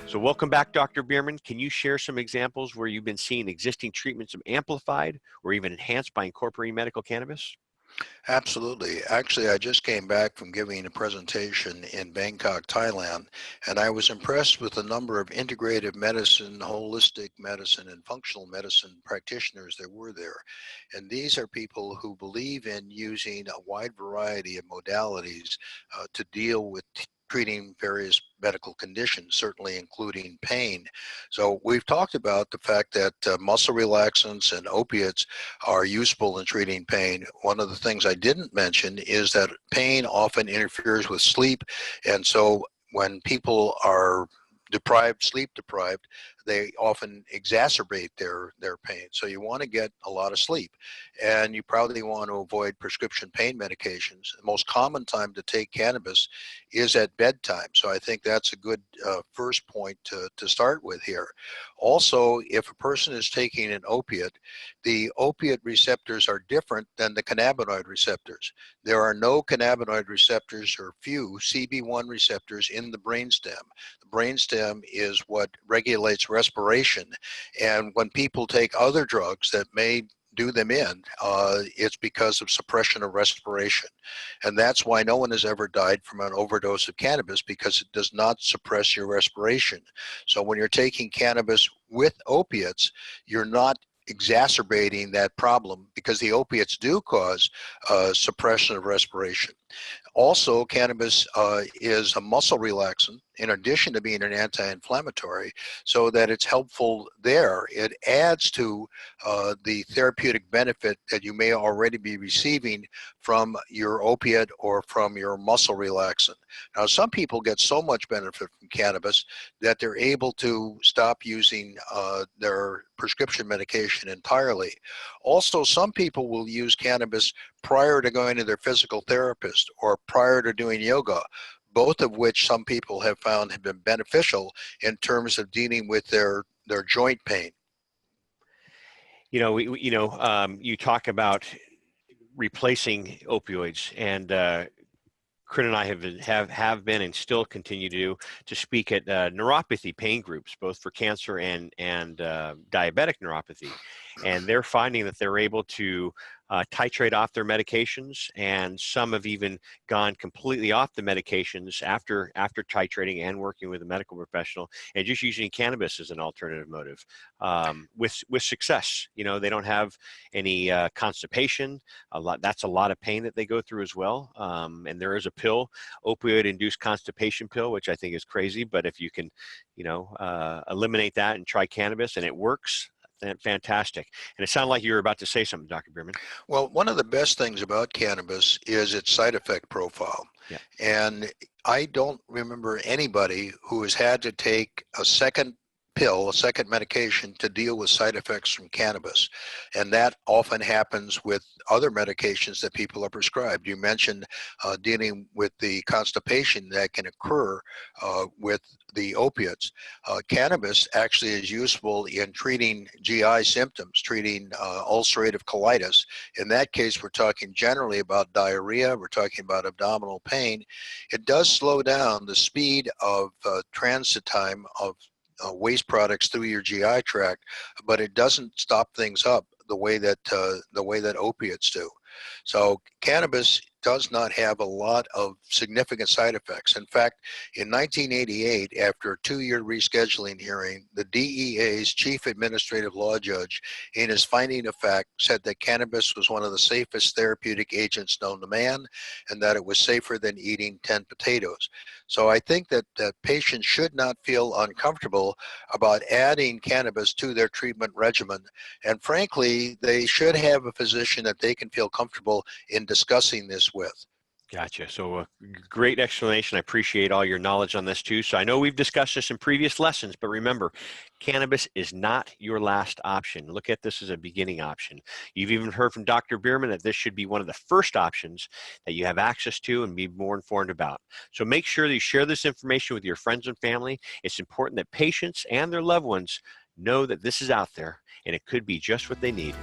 So welcome back, Dr. Bierman. Can you share some examples where you've been seeing existing treatments amplified or even enhanced by incorporating medical cannabis? Absolutely. Actually, I just came back from giving a presentation in Bangkok, Thailand, and I was impressed with the number of integrative medicine, holistic medicine, and functional medicine practitioners that were there. And these are people who believe in using a wide variety of modalities to deal with treating various medical conditions, certainly including pain. So we've talked about the fact that muscle relaxants and opiates are useful in treating pain. One of the things I didn't mention is that pain often interferes with sleep, and so when people are sleep deprived, they often exacerbate their pain. So you want to get a lot of sleep, and you probably want to avoid prescription pain medications. The most common time to take cannabis is at bedtime. So I think that's a good first point to start with here. Also, if a person is taking an opiate, the opiate receptors are different than the cannabinoid receptors. There are no cannabinoid receptors or few CB1 receptors in the brainstem. The brainstem is what regulates respiration, and when people take other drugs that may do them in, it's because of suppression of respiration. And that's why no one has ever died from an overdose of cannabis, because it does not suppress your respiration. So when you're taking cannabis with opiates, you're not exacerbating that problem, because the opiates do cause suppression of respiration. Also, cannabis is a muscle relaxant in addition to being an anti-inflammatory, so that it's helpful there. It adds to the therapeutic benefit that you may already be receiving from your opiate or from your muscle relaxant. Now, some people get so much benefit from cannabis that they're able to stop using their prescription medication entirely. Also, some people will use cannabis prior to going to their physical therapist or prior to doing yoga, both of which some people have found have been beneficial in terms of dealing with their joint pain. You talk about replacing opioids, and Corinne and I have been and still continue to speak at neuropathy pain groups, both for cancer and diabetic neuropathy, and they're finding that they're able to titrate off their medications, and some have even gone completely off the medications after titrating and working with a medical professional and just using cannabis as an alternative motive, with success. They don't have any constipation. That's a lot of pain that they go through as well. And there is a pill, opioid-induced constipation pill, which I think is crazy, but if you can, eliminate that and try cannabis and it works, then fantastic. And it sounded like you were about to say something, Dr. Bierman. Well, one of the best things about cannabis is its side effect profile. Yeah. And I don't remember anybody who has had to take a second pill, a second medication, to deal with side effects from cannabis. And that often happens with other medications that people are prescribed. You mentioned dealing with the constipation that can occur with the opiates. Cannabis actually is useful in treating GI symptoms, treating ulcerative colitis. In that case, we're talking generally about diarrhea, we're talking about abdominal pain. It does slow down the speed of transit time of waste products through your GI tract, but it doesn't stop things up the way that opiates do. So cannabis does not have a lot of significant side effects. In fact, in 1988, after a 2-year rescheduling hearing, the DEA's chief administrative law judge, in his finding of fact, said that cannabis was one of the safest therapeutic agents known to man, and that it was safer than eating 10 potatoes. So I think that patients should not feel uncomfortable about adding cannabis to their treatment regimen. And frankly, they should have a physician that they can feel comfortable in discussing this with. Gotcha. So a great explanation. I appreciate all your knowledge on this too. So I know we've discussed this in previous lessons, but remember, cannabis is not your last option. Look at this as a beginning option. You've even heard from Dr. Bierman that this should be one of the first options that you have access to and be more informed about. So make sure that you share this information with your friends and family. It's important that patients and their loved ones know that this is out there and it could be just what they need.